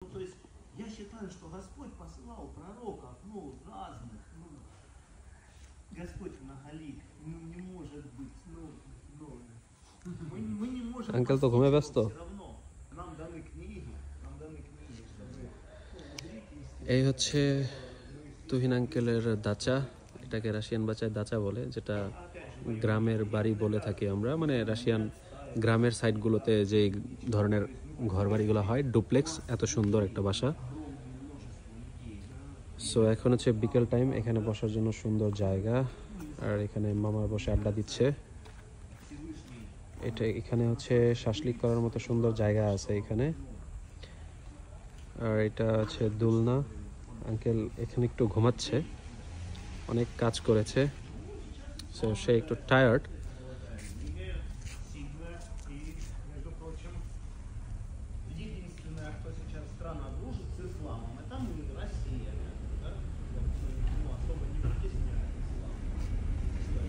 То есть я считаю, что Господь посылал пророков, разных, Господь многолик, не может быть, мы не можем Анкел তো ঘুমে ব্যস্ত। все равно, нам даны книги, чтобы এই হচ্ছে তুহিন আঙ্কেলের দাচা, এটাকে রাশিয়ান ভাষায় দাচা বলে, যেটা গ্রামের বাড়ি বলে থাকি আমরা, মানে রাশিয়ান গ্রামের সাইডগুলোতে যে ধরনের ঘর বাড়িগুলো হয়, ডুপ্লেক্স, এত সুন্দর একটা বাসা। সো এখন হচ্ছে বিকেল টাইম, এখানে বসার জন্য সুন্দর জায়গা, আর এখানে মামার বসে আড্ডা দিচ্ছে। এখানে হচ্ছে শাসলিক করার মতো সুন্দর জায়গা আছে এখানে। আর এটা হচ্ছে দোলনা। আঙ্কেল এখানে একটু ঘুমাচ্ছে, অনেক কাজ করেছে, সো সে একটু টায়ার্ড।